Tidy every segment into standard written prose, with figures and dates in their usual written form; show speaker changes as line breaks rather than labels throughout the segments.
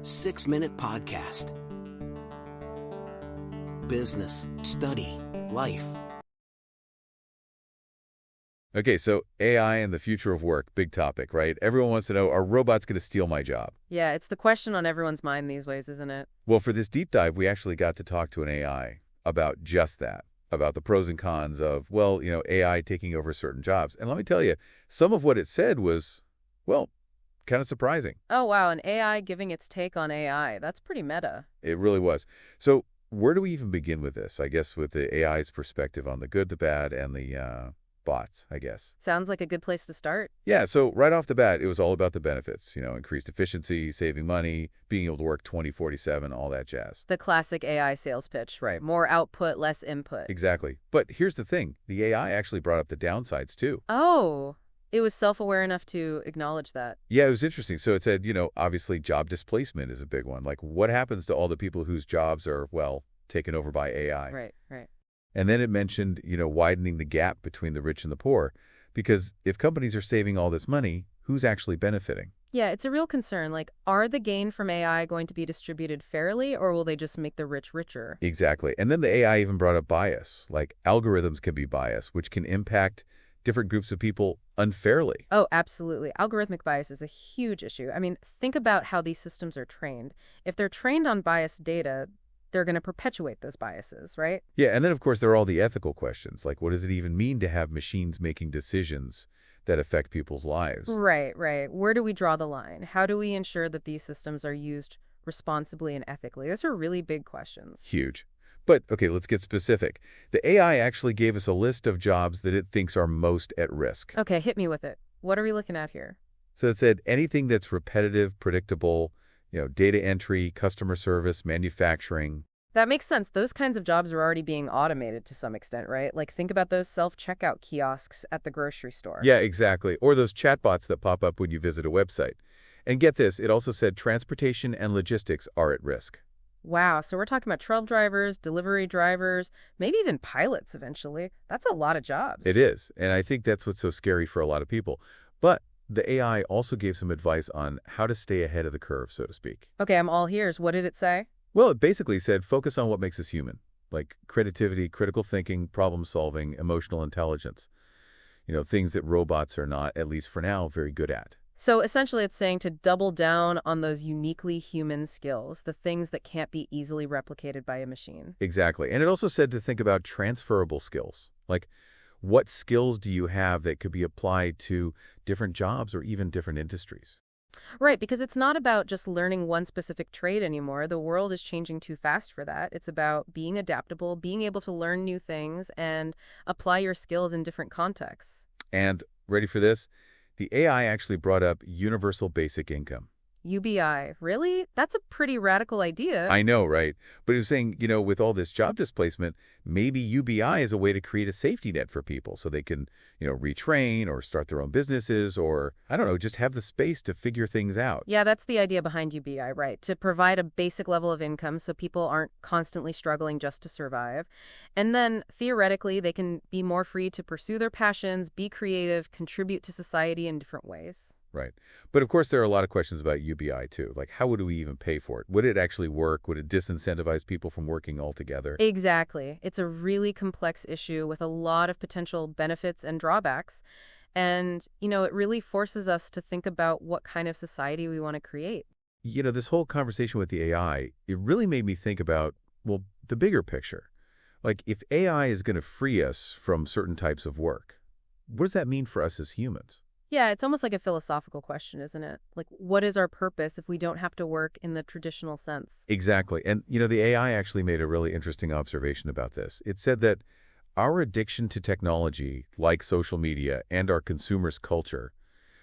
6-minute podcast. Business, study, life.
Okay, so AI and the future of work, big topic, right? Everyone wants to know, are robots going to steal my job?
Yeah, it's the question on everyone's mind these ways, isn't it?
Well, for this deep dive, we actually got to talk to an AI about just that, about the pros and cons of, AI taking over certain jobs. And let me tell you, some of what it said was, kind of surprising.
Oh, wow, an AI giving its take on AI. That's pretty meta.
It really was. So where do we even begin with this? I guess with the AI's perspective on the good, the bad, and the bots, I guess.
Sounds like a good place to start.
Yeah, so right off the bat, it was all about the benefits, increased efficiency, saving money, being able to work 20/47, all that jazz.
The classic AI sales pitch.
Right.
More output, less input.
Exactly. But here's the thing. The AI actually brought up the downsides, too.
Oh, it was self-aware enough to acknowledge that.
Yeah, it was interesting. So it said, obviously job displacement is a big one. Like, what happens to all the people whose jobs are, taken over by AI?
Right.
And then it mentioned, widening the gap between the rich and the poor. Because if companies are saving all this money, who's actually benefiting?
Yeah, it's a real concern. Like, are the gain from AI going to be distributed fairly, or will they just make the rich richer?
Exactly. And then the AI even brought up bias. Like, algorithms can be biased, which can impact different groups of people unfairly.
Oh, absolutely. Algorithmic bias is a huge issue. I mean, think about how these systems are trained. If they're trained on biased data, they're going to perpetuate those biases, right?
Yeah, and then, of course, there are all the ethical questions. Like, what does it even mean to have machines making decisions that affect people's lives?
Right. Where do we draw the line? How do we ensure that these systems are used responsibly and ethically? Those are really big questions.
Huge. But, okay, let's get specific. The AI actually gave us a list of jobs that it thinks are most at risk.
Okay, hit me with it. What are we looking at here?
So it said anything that's repetitive, predictable, data entry, customer service, manufacturing.
That makes sense. Those kinds of jobs are already being automated to some extent, right? Like, think about those self-checkout kiosks at the grocery store.
Yeah, exactly. Or those chatbots that pop up when you visit a website. And get this, it also said transportation and logistics are at risk.
Wow, so we're talking about truck drivers, delivery drivers, maybe even pilots eventually. That's a lot of jobs.
It is, and I think that's what's so scary for a lot of people. But the AI also gave some advice on how to stay ahead of the curve, so to speak.
Okay, I'm all ears. What did it say?
Well, it basically said focus on what makes us human, like creativity, critical thinking, problem solving, emotional intelligence. Things that robots are not, at least for now, very good at.
So essentially it's saying to double down on those uniquely human skills, the things that can't be easily replicated by a machine.
Exactly. And it also said to think about transferable skills. Like, what skills do you have that could be applied to different jobs or even different industries?
Right, because it's not about just learning one specific trade anymore. The world is changing too fast for that. It's about being adaptable, being able to learn new things, and apply your skills in different contexts.
And, ready for this? The AI actually brought up universal basic income.
U.B.I. Really? That's a pretty radical idea.
I know, right? But it was saying, with all this job displacement, maybe U.B.I. is a way to create a safety net for people so they can, retrain or start their own businesses or, I don't know, just have the space to figure things out.
Yeah, that's the idea behind U.B.I., right? To provide a basic level of income so people aren't constantly struggling just to survive. And then, theoretically, they can be more free to pursue their passions, be creative, contribute to society in different ways.
Right. But of course, there are a lot of questions about U.B.I. too. Like, how would we even pay for it? Would it actually work? Would it disincentivize people from working altogether?
Exactly. It's a really complex issue with a lot of potential benefits and drawbacks. And, it really forces us to think about what kind of society we want to create.
This whole conversation with the AI, it really made me think about, the bigger picture. Like, if AI is going to free us from certain types of work, what does that mean for us as humans?
Yeah, it's almost like a philosophical question, isn't it? Like, what is our purpose if we don't have to work in the traditional sense?
Exactly. And, the AI actually made a really interesting observation about this. It said that our addiction to technology, like social media and our consumers' culture,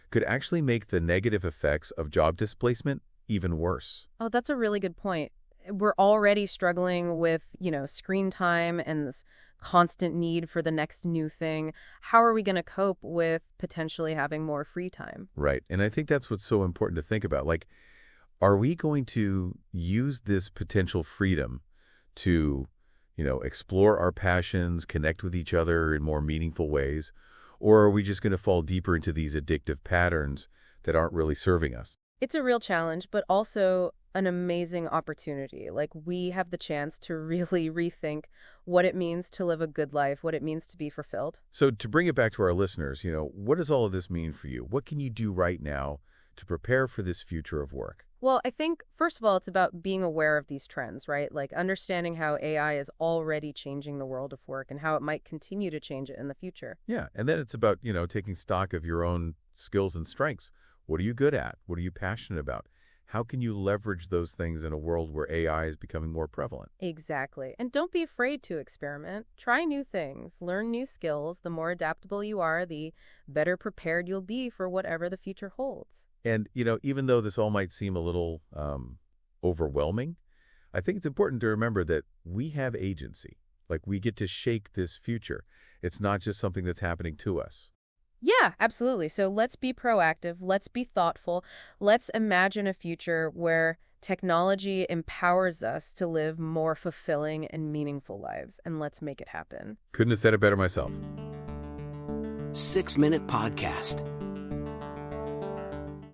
could actually make the negative effects of job displacement even worse.
Oh, that's a really good point. We're already struggling with, screen time and this constant need for the next new thing. How are we going to cope with potentially having more free time?
Right. And I think that's what's so important to think about. Like, are we going to use this potential freedom to, explore our passions, connect with each other in more meaningful ways? Or are we just going to fall deeper into these addictive patterns that aren't really serving us?
It's a real challenge, but also an amazing opportunity. Like, we have the chance to really rethink what it means to live a good life, what it means to be fulfilled.
So to bring it back to our listeners, what does all of this mean for you? What can you do right now to prepare for this future of work?
Well, I think, first of all, it's about being aware of these trends, right? Like understanding how AI is already changing the world of work and how it might continue to change it in the future.
Yeah, and then it's about, taking stock of your own skills and strengths. What are you good at? What are you passionate about? How can you leverage those things in a world where AI is becoming more prevalent?
Exactly. And don't be afraid to experiment. Try new things, learn new skills. The more adaptable you are, the better prepared you'll be for whatever the future holds.
And, even though this all might seem a little overwhelming, I think it's important to remember that we have agency. Like, we get to shake this future. It's not just something that's happening to us.
Yeah, absolutely. So let's be proactive. Let's be thoughtful. Let's imagine a future where technology empowers us to live more fulfilling and meaningful lives. And let's make it happen.
Couldn't have said it better myself.
6-Minute Podcast.